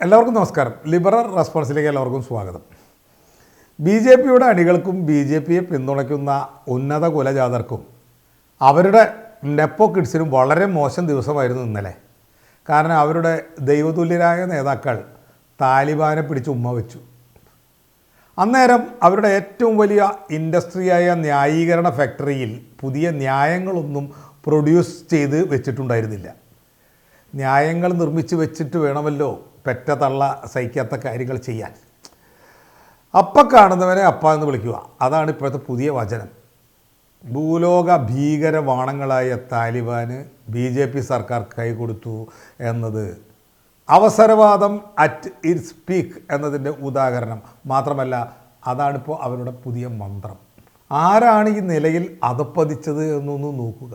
എല്ലാവർക്കും നമസ്കാരം. ലിബറൽ റെസ്പോൺസിലേക്ക് എല്ലാവർക്കും സ്വാഗതം. ബി.ജെ.പിയുടെ അണികൾക്കും ബി.ജെ.പിയെ പിന്തുണയ്ക്കുന്ന ഉന്നത കുലജാതർക്കും അവരുടെ നെപ്പോ കിഡ്സിനും വളരെ മോശം ദിവസമായിരുന്നു ഇന്നലെ. കാരണം അവരുടെ ദൈവതുല്യരായ നേതാക്കൾ താലിബാനെ പിടിച്ച് ഉമ്മ വെച്ചു. അന്നേരം അവരുടെ ഏറ്റവും വലിയ ഇൻഡസ്ട്രിയായ ന്യായീകരണ ഫാക്ടറിയിൽ പുതിയ ന്യായങ്ങളൊന്നും പ്രൊഡ്യൂസ് ചെയ്ത് വെച്ചിട്ടുണ്ടായിരുന്നില്ല. ന്യായങ്ങൾ നിർമ്മിച്ച് വെച്ചിട്ട് വേണമല്ലോ പെറ്റ തള്ള സഹിക്കാത്ത കാര്യങ്ങൾ ചെയ്യാൻ. അപ്പം കാണുന്നവനെ അപ്പ എന്ന് വിളിക്കുക, അതാണ് ഇപ്പോഴത്തെ പുതിയ വചനം. ഭൂലോക ഭീകരവാണങ്ങളായ താലിബാന് ബി.ജെ.പി. സർക്കാർ കൈകൊടുത്തു എന്നത് അവസരവാദം അറ്റ് ഇറ്റ്സ് പീക്ക് എന്നതിൻ്റെ ഉദാഹരണം മാത്രമല്ല, അതാണിപ്പോൾ അവരുടെ പുതിയ മന്ത്രം. ആരാണ് ഈ നിലയിൽ അധപ്പതിച്ചത് എന്നൊന്ന് നോക്കുക.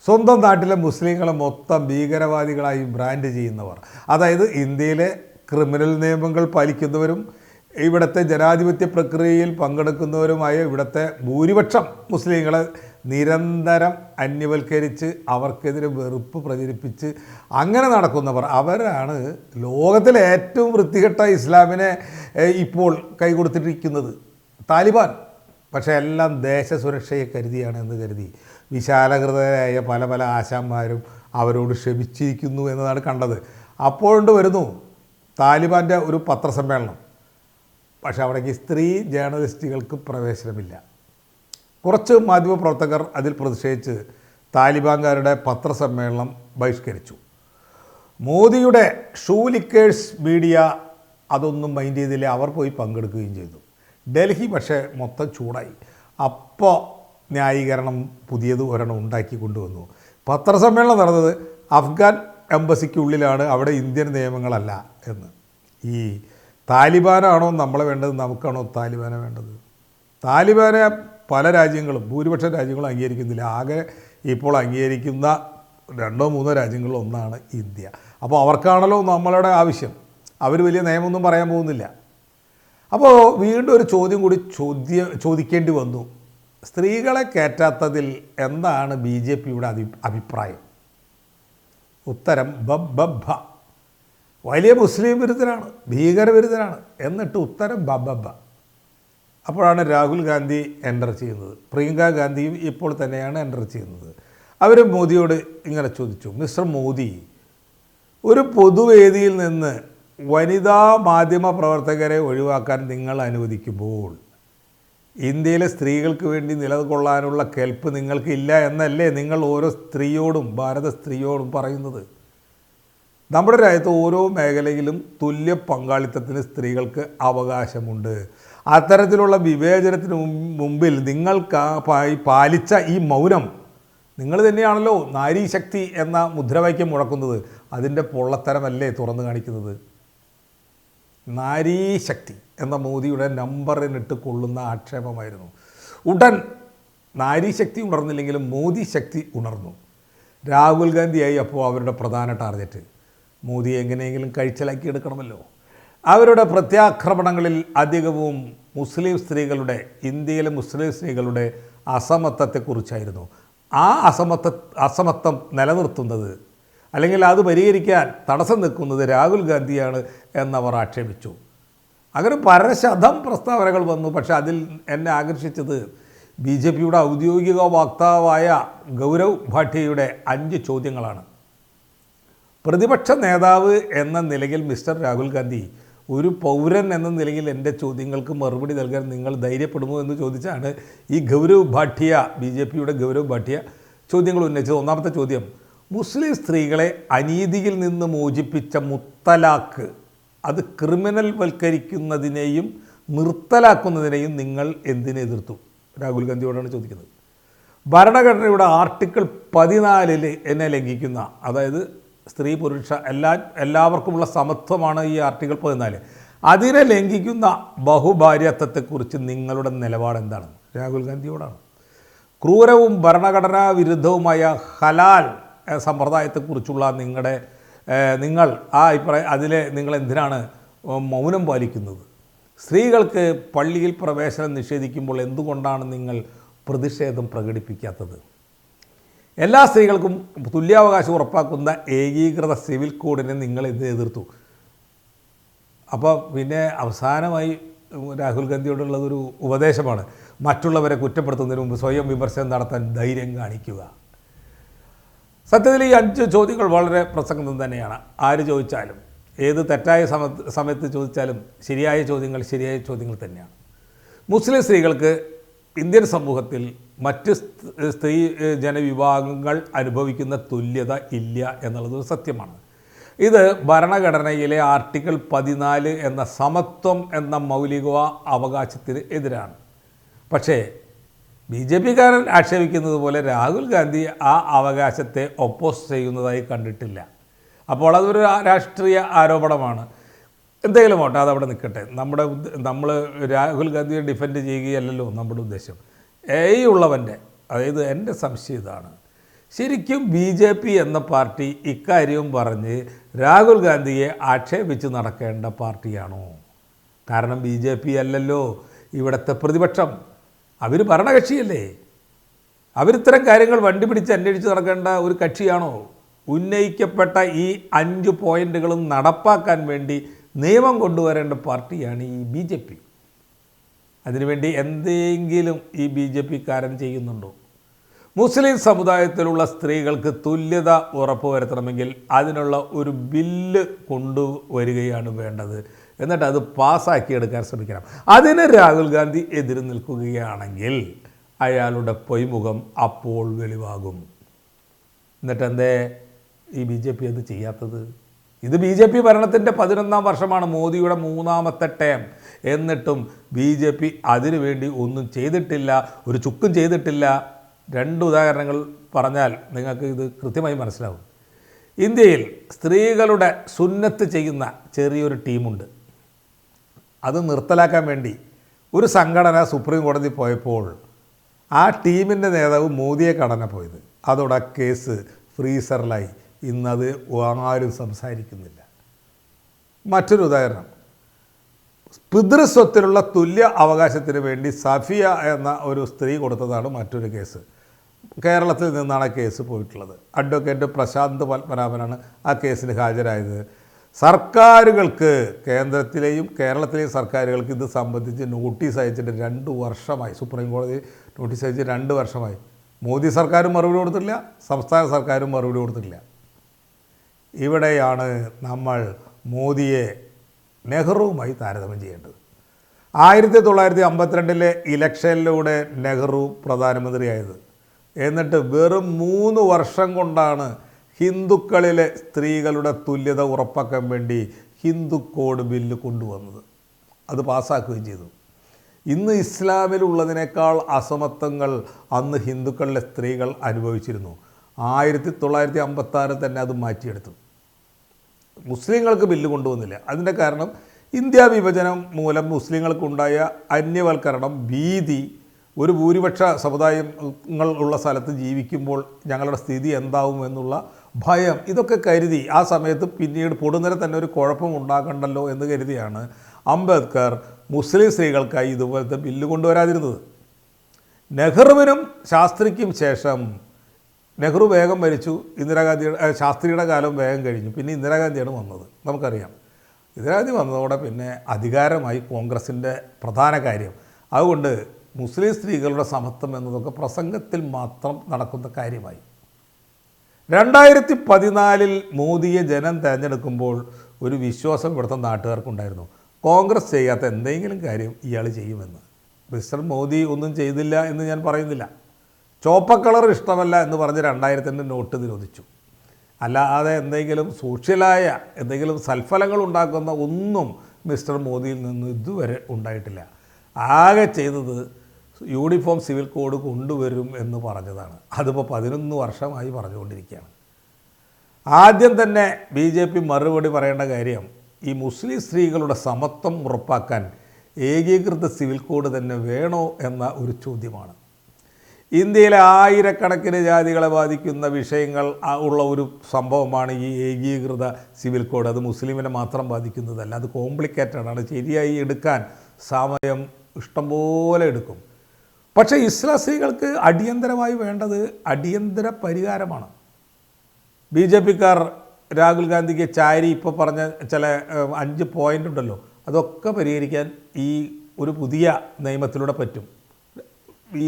സ്വന്തം നാട്ടിലെ മുസ്ലിങ്ങളെ മൊത്തം ഭീകരവാദികളായി ബ്രാൻഡ് ചെയ്യുന്നവർ, അതായത് ഇന്ത്യയിലെ ക്രിമിനൽ നിയമങ്ങൾ പാലിക്കുന്നവരും ഇവിടുത്തെ ജനാധിപത്യ പ്രക്രിയയിൽ പങ്കെടുക്കുന്നവരുമായ ഇവിടുത്തെ ഭൂരിപക്ഷം മുസ്ലിങ്ങളെ നിരന്തരം അന്യവൽക്കരിച്ച് അവർക്കെതിരെ വെറുപ്പ് പ്രചരിപ്പിച്ച് അങ്ങനെ നടക്കുന്നവർ, അവരാണ് ലോകത്തിലെ ഏറ്റവും വൃത്തികെട്ട ഇസ്ലാമിനെ ഇപ്പോൾ കൈകൊടുത്തിരിക്കുന്നത് താലിബാൻ. പക്ഷേ എല്ലാം ദേശസുരക്ഷയെ കരുതിയാണ് എന്ന് കരുതി വിശാലഹൃദയരായ പല പല ആശാന്മാരും അവരോട് ക്ഷമിച്ചിരിക്കുന്നു എന്നതാണ് കണ്ടത്. അപ്പോഴുണ്ട് വരുന്നു താലിബാൻ്റെ ഒരു പത്രസമ്മേളനം. പക്ഷേ അവിടേക്ക് സ്ത്രീ ജേർണലിസ്റ്റുകൾക്ക് പ്രവേശനമില്ല. കുറച്ച് മാധ്യമപ്രവർത്തകർ അതിൽ പ്രതിഷേധിച്ച് താലിബാൻകാരുടെ പത്രസമ്മേളനം ബഹിഷ്കരിച്ചു. മോദിയുടെ ഷൂ ലിക്കേഴ്സ് മീഡിയ അതൊന്നും മൈൻഡ് ചെയ്തില്ല, അവർ പോയി പങ്കെടുക്കുകയും ചെയ്തു. ഡൽഹി പക്ഷേ മൊത്തം ചൂടായി. അപ്പോൾ ന്യായീകരണം പുതിയത് ഒരെണ്ണം ഉണ്ടാക്കി കൊണ്ടുവന്നു. പത്രസമ്മേളനം നടന്നത് അഫ്ഗാൻ എംബസിക്കുള്ളിലാണ്, അവിടെ ഇന്ത്യൻ നിയമങ്ങളല്ല എന്ന്. ഈ താലിബാനാണോ നമ്മളെ വേണ്ടത്, നമുക്കാണോ താലിബാനെ വേണ്ടത്? താലിബാനെ പല രാജ്യങ്ങളും ഭൂരിപക്ഷം രാജ്യങ്ങളും അംഗീകരിക്കുന്നില്ല. ആകെ ഇപ്പോൾ അംഗീകരിക്കുന്ന 2-3 രാജ്യങ്ങളിൽ ഒന്നാണ് ഇന്ത്യ. അപ്പോൾ അവർക്കാണല്ലോ നമ്മളുടെ ആവശ്യം. അവർ വലിയ നിയമമൊന്നും പറയാൻ പോകുന്നില്ല. അപ്പോൾ വീണ്ടും ഒരു ചോദ്യം കൂടി ചോദിക്കേണ്ടി വന്നു. സ്ത്രീകളെ കയറ്റാത്തതിൽ എന്താണ് ബി.ജെ.പിയുടെ അഭിപ്രായം? ഉത്തരം ബബ്ബ. വലിയ മുസ്ലിം വിരുദ്ധരാണ്, ഭീകരവിരുദ്ധരാണ്, എന്നിട്ട് ഉത്തരം ബബ്ബ. അപ്പോഴാണ് രാഹുൽ ഗാന്ധി എൻ്റർ ചെയ്യുന്നത്. പ്രിയങ്ക ഗാന്ധിയും ഇപ്പോൾ തന്നെയാണ് എൻ്റർ ചെയ്യുന്നത്. അവർ മോദിയോട് ഇങ്ങനെ ചോദിച്ചു, മിസ്റ്റർ മോദി, ഒരു പൊതുവേദിയിൽ നിന്ന് വനിതാ മാധ്യമ പ്രവർത്തകരെ ഒഴിവാക്കാൻ നിങ്ങൾ അനുവദിക്കുമ്പോൾ ഇന്ത്യയിലെ സ്ത്രീകൾക്ക് വേണ്ടി നിലകൊള്ളാനുള്ള കെൽപ്പ് നിങ്ങൾക്കില്ല എന്നല്ലേ നിങ്ങൾ ഓരോ സ്ത്രീയോടും ഭാരത സ്ത്രീയോടും പറയുന്നത്? നമ്മുടെ രാജ്യത്ത് ഓരോ മേഖലയിലും തുല്യ പങ്കാളിത്തത്തിന് സ്ത്രീകൾക്ക് അവകാശമുണ്ട്. അത്തരത്തിലുള്ള വിവേചനത്തിന് മുമ്പിൽ നിങ്ങൾ പാലിച്ച ഈ മൗനം, നിങ്ങൾ തന്നെയാണല്ലോ നാരീശക്തി എന്ന മുദ്രാവാക്യം മുഴക്കുന്നത്. അതിൻ്റെ പൊള്ളത്തരമല്ലേ തുറന്നു കാണിക്കുന്നത്? നാരീശക്തി എന്ന മോദിയുടെ നമ്പറിനിട്ട് കൊള്ളുന്ന ആക്ഷേപമായിരുന്നു. ഉടൻ നാരീശക്തി ഉണർന്നില്ലെങ്കിലും മോദി ശക്തി ഉണർന്നു. രാഹുൽ ഗാന്ധിയായി അപ്പോൾ അവരുടെ പ്രധാന ടാർഗറ്റ്. മോദിയെ എങ്ങനെയെങ്കിലും കഴിച്ചലാക്കി എടുക്കണമല്ലോ. അവരുടെ പ്രത്യാക്രമണങ്ങളിൽ അധികവും മുസ്ലിം സ്ത്രീകളുടെ, ഇന്ത്യയിലെ മുസ്ലിം സ്ത്രീകളുടെ അസമത്വത്തെക്കുറിച്ചായിരുന്നു. ആ അസമത്വം നിലനിർത്തുന്നത് അല്ലെങ്കിൽ അത് പരിഹരിക്കാൻ തടസ്സം നിൽക്കുന്നത് രാഹുൽ ഗാന്ധിയാണ് എന്നവർ ആക്ഷേപിച്ചു. അങ്ങനെ പരശതം പ്രസ്താവനകൾ വന്നു. പക്ഷേ അതിൽ എന്നെ ആകർഷിച്ചത് ബി.ജെ.പിയുടെ ഔദ്യോഗിക വക്താവായ ഗൗരവ് ഭാട്ടിയയുടെ 5 ചോദ്യങ്ങളാണ്. പ്രതിപക്ഷ നേതാവ് എന്ന നിലയിൽ മിസ്റ്റർ രാഹുൽ ഗാന്ധി, ഒരു പൗരൻ എന്ന നിലയിൽ എൻ്റെ ചോദ്യങ്ങൾക്ക് മറുപടി നൽകാൻ നിങ്ങൾ ധൈര്യപ്പെടുമോ എന്ന് ചോദിച്ചാണ് ഈ ഗൗരവ് ഭാട്ടിയ, ബി.ജെ.പിയുടെ ഗൗരവ് ഭാട്ടിയ ചോദ്യങ്ങൾ ഉന്നയിച്ചത്. ഒന്നാമത്തെ ചോദ്യം, മുസ്ലിം സ്ത്രീകളെ അനീതിയിൽ നിന്ന് മോചിപ്പിച്ച മുത്തലാഖ് അത് ക്രിമിനൽ വൽക്കരിക്കുന്നതിനെയും നിർത്തലാക്കുന്നതിനെയും നിങ്ങൾ എന്തിനെ എതിർത്തു? രാഹുൽ ഗാന്ധിയോടാണ് ചോദിക്കുന്നത്. ഭരണഘടനയുടെ ആർട്ടിക്കിൾ 14 എന്നെ ലംഘിക്കുന്ന, അതായത് സ്ത്രീ പുരുഷ എല്ലാവർക്കുമുള്ള സമത്വമാണ് ഈ ആർട്ടിക്കിൾ 14, അതിനെ ലംഘിക്കുന്ന ബഹുഭാര്യത്വത്തെക്കുറിച്ച് നിങ്ങളുടെ നിലപാട് എന്താണ്? രാഹുൽ ഗാന്ധിയോടാണ്. ക്രൂരവും ഭരണഘടനാ വിരുദ്ധവുമായ ഹലാൽ സമ്പ്രദായത്തെക്കുറിച്ചുള്ള നിങ്ങൾ ആ അഭിപ്രായം, അതിലെ നിങ്ങൾ എന്തിനാണ് മൗനം പാലിക്കുന്നത്? സ്ത്രീകൾക്ക് പള്ളിയിൽ പ്രവേശനം നിഷേധിക്കുമ്പോൾ എന്തുകൊണ്ടാണ് നിങ്ങൾ പ്രതിഷേധം പ്രകടിപ്പിക്കാത്തത്? എല്ലാ സ്ത്രീകൾക്കും തുല്യാവകാശം ഉറപ്പാക്കുന്ന ഏകീകൃത സിവിൽ കോഡിനെ നിങ്ങൾ എതിർത്തു. അപ്പോൾ പിന്നെ അവസാനമായി രാഹുൽ ഗാന്ധിയോടുള്ളതൊരു ഉപദേശമാണ്, മറ്റുള്ളവരെ കുറ്റപ്പെടുത്തുന്നതിന് മുമ്പ് സ്വയം വിമർശനം നടത്താൻ ധൈര്യം കാണിക്കുക. സത്യത്തിൽ ഈ 5 ചോദ്യങ്ങൾ വളരെ പ്രസക്തം തന്നെയാണ്. ആര് ചോദിച്ചാലും, ഏത് തെറ്റായ സമയത്ത് ചോദിച്ചാലും ശരിയായ ചോദ്യങ്ങൾ തന്നെയാണ്. മുസ്ലിം സ്ത്രീകൾക്ക് ഇന്ത്യൻ സമൂഹത്തിൽ മറ്റ് സ്ത്രീ ജനവിഭാഗങ്ങൾ അനുഭവിക്കുന്ന തുല്യത ഇല്ല എന്നുള്ളത് സത്യമാണ്. ഇത് ഭരണഘടനയിലെ ആർട്ടിക്കിൾ 14 എന്ന സമത്വം എന്ന മൗലിക അവകാശത്തിന് എതിരാണ്. പക്ഷേ BJP-കാരൻ ആക്ഷേപിക്കുന്നത് പോലെ രാഹുൽ ഗാന്ധി ആ അവകാശത്തെ ഒപ്പോസ് ചെയ്യുന്നതായി കണ്ടിട്ടില്ല. അപ്പോൾ അതൊരു രാഷ്ട്രീയ ആരോപണമാണ്. എന്തെങ്കിലും ആവട്ടെ, അതവിടെ നിൽക്കട്ടെ. നമ്മൾ രാഹുൽ ഗാന്ധിയെ ഡിഫെൻഡ് ചെയ്യുകയല്ലല്ലോ നമ്മുടെ ഉദ്ദേശം. ഉള്ളവൻ്റെ, അതായത് എൻ്റെ സംശയം ഇതാണ്, ശരിക്കും BJP എന്ന പാർട്ടി ഇക്കാര്യവും പറഞ്ഞ് രാഹുൽ ഗാന്ധിയെ ആക്ഷേപിച്ച് നടക്കേണ്ട പാർട്ടിയാണോ? കാരണം BJP അല്ലല്ലോ ഇവിടുത്തെ പ്രതിപക്ഷം, അവർ ഭരണകക്ഷിയല്ലേ. അവരിത്തരം കാര്യങ്ങൾ വണ്ടി പിടിച്ച് അന്വേഷിച്ച് നടക്കേണ്ട ഒരു കക്ഷിയാണോ? ഉന്നയിക്കപ്പെട്ട ഈ 5 പോയിന്റുകളും നടപ്പാക്കാൻ വേണ്ടി നിയമം കൊണ്ടുവരേണ്ട പാർട്ടിയാണ് ഈ BJP. അതിനുവേണ്ടി എന്തെങ്കിലും ഈ BJP-കാരൻ ചെയ്യുന്നുണ്ടോ? മുസ്ലിം സമുദായത്തിലുള്ള സ്ത്രീകൾക്ക് തുല്യത ഉറപ്പുവരുത്തണമെങ്കിൽ അതിനുള്ള ഒരു ബില്ല് കൊണ്ടുവരികയാണ് വേണ്ടത്. എന്നിട്ട് അത് പാസ്സാക്കിയെടുക്കാൻ ശ്രമിക്കണം. അതിന് രാഹുൽ ഗാന്ധി എതിര് നിൽക്കുകയാണെങ്കിൽ അയാളുടെ പൊയ്മുഖം അപ്പോൾ വെളിവാകും. എന്നിട്ടെന്തേ ഈ BJP അത് ചെയ്യാത്തത്? ഇത് BJP ഭരണത്തിൻ്റെ 11ാം വർഷമാണ്, മോദിയുടെ 3ാമത്തെ ടേം. എന്നിട്ടും BJP അതിനുവേണ്ടി ഒന്നും ചെയ്തിട്ടില്ല, ഒരു ചുക്കും ചെയ്തിട്ടില്ല. 2 ഉദാഹരണങ്ങൾ പറഞ്ഞാൽ നിങ്ങൾക്ക് ഇത് കൃത്യമായി മനസ്സിലാവും. ഇന്ത്യയിൽ സ്ത്രീകളുടെ സുന്നത്ത് ചെയ്യുന്ന ചെറിയൊരു ടീമുണ്ട്. അത് നിർത്തലാക്കാൻ വേണ്ടി ഒരു സംഘടന സുപ്രീം കോടതി പോയപ്പോൾ ആ ടീമിൻ്റെ നേതാവ് മോദിയെ കാണാനാണ് പോയത്. അതോടെ കേസ് ഫ്രീസറിലായി. ഇന്നത് ആരും സംസാരിക്കുന്നില്ല. മറ്റൊരു ഉദാഹരണം, പിതൃസ്വത്തിലുള്ള തുല്യ അവകാശത്തിന് വേണ്ടി സഫിയ എന്ന ഒരു സ്ത്രീ കൊടുത്തതാണ് മറ്റൊരു കേസ്. കേരളത്തിൽ നിന്നാണ് കേസ് പോയിട്ടുള്ളത്. അഡ്വക്കേറ്റ് പ്രശാന്ത് പത്മനാഭനാണ് ആ കേസിന് ഹാജരായത്. സർക്കാരുകൾക്ക്, കേന്ദ്രത്തിലെയും കേരളത്തിലെയും സർക്കാരുകൾക്ക് ഇത് സംബന്ധിച്ച് നോട്ടീസ് അയച്ചിട്ട് 2 വർഷമായി. സുപ്രീം കോടതി നോട്ടീസ് അയച്ച് 2 വർഷമായി. മോദി സർക്കാരും മറുപടി കൊടുത്തിട്ടില്ല, സംസ്ഥാന സർക്കാരും മറുപടി കൊടുത്തിട്ടില്ല. ഇവിടെയാണ് നമ്മൾ മോദിയെ നെഹ്റുവുമായി താരതമ്യം ചെയ്യേണ്ടത്. 1952 ഇലക്ഷനിലൂടെ നെഹ്റു പ്രധാനമന്ത്രിയായത്. എന്നിട്ട് വെറും 3 വർഷം കൊണ്ടാണ് ഹിന്ദുക്കളിലെ സ്ത്രീകളുടെ തുല്യത ഉറപ്പാക്കാൻ വേണ്ടി ഹിന്ദു കോഡ് ബില്ല് കൊണ്ടുവന്നത്. അത് പാസ്സാക്കുകയും ചെയ്തു. ഇന്ന് ഇസ്ലാമിലുള്ളതിനേക്കാൾ അസമത്വങ്ങൾ അന്ന് ഹിന്ദുക്കളിലെ സ്ത്രീകൾ അനുഭവിച്ചിരുന്നു. 1956 തന്നെ അത് മാറ്റിയെടുത്തു. മുസ്ലിങ്ങൾക്ക് ബില്ല് കൊണ്ടുവന്നില്ല. അതിൻ്റെ കാരണം ഇന്ത്യ വിഭജനം മൂലം മുസ്ലിങ്ങൾക്കുണ്ടായ അന്യവൽക്കരണം, ഭീതി, ഒരു ഭൂരിപക്ഷ സമുദായങ്ങൾ ഉള്ള സ്ഥലത്ത് ജീവിക്കുമ്പോൾ ഞങ്ങളുടെ സ്ഥിതി എന്താവും എന്നുള്ള ഭയം, ഇതൊക്കെ കരുതി ആ സമയത്ത് പിന്നീട് പൊടുന്നനെ തന്നെ ഒരു കുഴപ്പം ഉണ്ടാക്കണ്ടല്ലോ എന്ന് കരുതിയാണ് അംബേദ്കർ മുസ്ലിം സ്ത്രീകൾക്കായി ഇതുപോലത്തെ ബില്ല് കൊണ്ടുവരാതിരുന്നത്. നെഹ്റുവിനും ശാസ്ത്രിക്കും ശേഷം നെഹ്റു വേഗം മരിച്ചു, ശാസ്ത്രിയുടെ കാലം വേഗം കഴിഞ്ഞു, പിന്നെ ഇന്ദിരാഗാന്ധിയാണ് വന്നത്. നമുക്കറിയാം, ഇന്ദിരാഗാന്ധി വന്നതോടെ പിന്നെ അധികാരമായി കോൺഗ്രസിൻ്റെ പ്രധാന കാര്യം. അതുകൊണ്ട് മുസ്ലിം സ്ത്രീകളുടെ സമത്വം എന്നതൊക്കെ പ്രസംഗത്തിൽ മാത്രം നടക്കുന്ന കാര്യമായി. 2014 മോദിയെ ജനം തിരഞ്ഞെടുക്കുമ്പോൾ ഒരു വിശ്വാസം ഇവിടുത്തെ നാട്ടുകാർക്കുണ്ടായിരുന്നു, കോൺഗ്രസ് ചെയ്യാത്ത എന്തെങ്കിലും കാര്യം ഇയാൾ ചെയ്യുമെന്ന്. മിസ്റ്റർ മോദി ഒന്നും ചെയ്തില്ല എന്ന് ഞാൻ പറയുന്നില്ല. ചോപ്പ കളർ ഇഷ്ടമല്ല എന്ന് പറഞ്ഞ് 2000 നോട്ട് നിരോധിച്ചു. അല്ലാതെ എന്തെങ്കിലും സോഷ്യലായ എന്തെങ്കിലും സൽഫലങ്ങൾ ഉണ്ടാക്കുന്ന ഒന്നും മിസ്റ്റർ മോദിയിൽ നിന്ന് ഇതുവരെ ഉണ്ടായിട്ടില്ല. ആകെ ചെയ്തത് യൂണിഫോം സിവിൽ കോഡ് കൊണ്ടുവരും എന്ന് പറഞ്ഞതാണ്. അതിപ്പോൾ 11 വർഷമായി പറഞ്ഞുകൊണ്ടിരിക്കുകയാണ്. ആദ്യം തന്നെ BJP മറുപടി പറയേണ്ട കാര്യം, ഈ മുസ്ലിം സ്ത്രീകളുടെ സമത്വം ഉറപ്പാക്കാൻ ഏകീകൃത സിവിൽ കോഡ് തന്നെ വേണോ എന്ന ഒരു ചോദ്യമാണ്. ഇന്ത്യയിലെ ആയിരക്കണക്കിന് ജാതികളെ ബാധിക്കുന്ന വിഷയങ്ങൾ ഉള്ള ഒരു സംഭവമാണ് ഈ ഏകീകൃത സിവിൽ കോഡ്. അത് മുസ്ലിമിനെ മാത്രം ബാധിക്കുന്നതല്ല, അത് കോംപ്ലിക്കേറ്റഡാണ്. ശരിയായി എടുക്കാൻ സമയം ഇഷ്ടംപോലെ എടുക്കും. പക്ഷേ ഇസ്ലാം സ്ത്രീകൾക്ക് അടിയന്തരമായി വേണ്ടത് അടിയന്തര പരിഹാരമാണ്. BJP-ക്കാർ രാഹുൽ ഗാന്ധിക്ക് ചാരി ഇപ്പോൾ പറഞ്ഞ ചില 5 പോയിൻ്റ് ഉണ്ടല്ലോ, അതൊക്കെ പരിഹരിക്കാൻ ഈ ഒരു പുതിയ നിയമത്തിലൂടെ പറ്റും.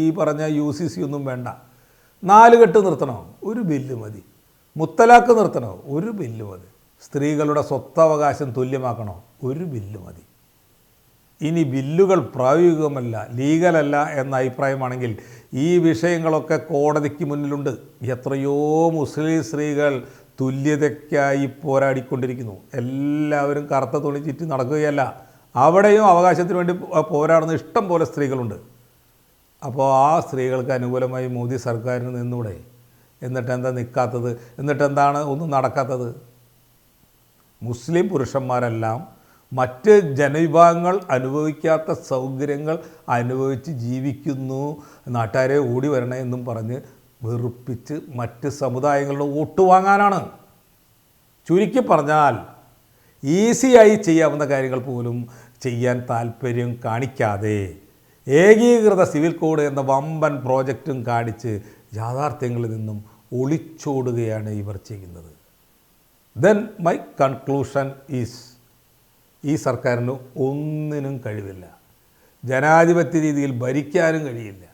ഈ പറഞ്ഞ UCC ഒന്നും വേണ്ട. 4 കെട്ട് നിർത്തണോ? ഒരു ബില്ല് മതി. മുത്തലാഖ് നിർത്തണോ? ഒരു ബില്ല് മതി. സ്ത്രീകളുടെ സ്വത്തവകാശം തുല്യമാക്കണോ? ഒരു ബില്ല് മതി. ഇനി ബില്ലുകൾ പ്രായോഗികമല്ല, ലീഗലല്ല എന്ന അഭിപ്രായമാണെങ്കിൽ ഈ വിഷയങ്ങളൊക്കെ കോടതിക്ക് മുന്നിലുണ്ട്. എത്രയോ മുസ്ലിം സ്ത്രീകൾ തുല്യതയ്ക്കായി പോരാടിക്കൊണ്ടിരിക്കുന്നു. എല്ലാവരും കറുത്ത തുണി ചുറ്റി നടക്കുകയല്ല. അവിടെയും അവകാശത്തിന് വേണ്ടി പോരാടുന്ന ഇഷ്ടം പോലെ സ്ത്രീകളുണ്ട്. അപ്പോൾ ആ സ്ത്രീകൾക്ക് അനുകൂലമായി മോദി സർക്കാരിന് നിന്നൂടെ? എന്നിട്ട് എന്താ നിൽക്കാത്തത്? എന്നിട്ട് എന്താണ് ഒന്നും നടക്കാത്തത്? മുസ്ലിം പുരുഷന്മാരെല്ലാം മറ്റ് ജനവിഭാഗങ്ങൾ അനുഭവിക്കാത്ത സൗകര്യങ്ങൾ അനുഭവിച്ച് ജീവിക്കുന്നു, നാട്ടുകാരെ ഓടി വരണേ എന്നും പറഞ്ഞ് വെറുപ്പിച്ച് മറ്റ് സമുദായങ്ങളുടെ വോട്ട് വാങ്ങാനാണ്. ചുരുക്കി പറഞ്ഞാൽ ഈസിയായി ചെയ്യാവുന്ന കാര്യങ്ങൾ പോലും ചെയ്യാൻ താല്പര്യം കാണിക്കാതെ ഏകീകൃത സിവിൽ കോഡ് എന്ന വമ്പൻ പ്രോജക്റ്റും കാണിച്ച് യാഥാർത്ഥ്യങ്ങളിൽ നിന്നും ഒളിച്ചോടുകയാണ് ഇവർ ചെയ്യുന്നത്. ദെൻ മൈ കൺക്ലൂഷൻ ഈസ്, ഈ സർക്കാരിന് ഒന്നിനും കഴിവില്ല. ജനാധിപത്യ രീതിയിൽ ഭരിക്കാനും കഴിയില്ല.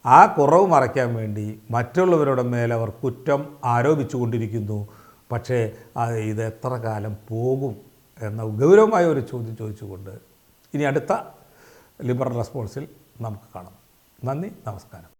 ആ കുറവ് മറയ്ക്കാൻ വേണ്ടി മറ്റുള്ളവരുടെ മേലെ അവർ കുറ്റം ആരോപിച്ചു കൊണ്ടിരിക്കുന്നു. പക്ഷേ ഇത് എത്ര കാലം പോകും എന്ന ഗൗരവമായ ഒരു ചോദ്യം ചോദിച്ചുകൊണ്ട് ഇനി അടുത്ത ലിബറൽ റെസ്പോൺസിൽ നമുക്ക് കാണാം. നന്ദി, നമസ്കാരം.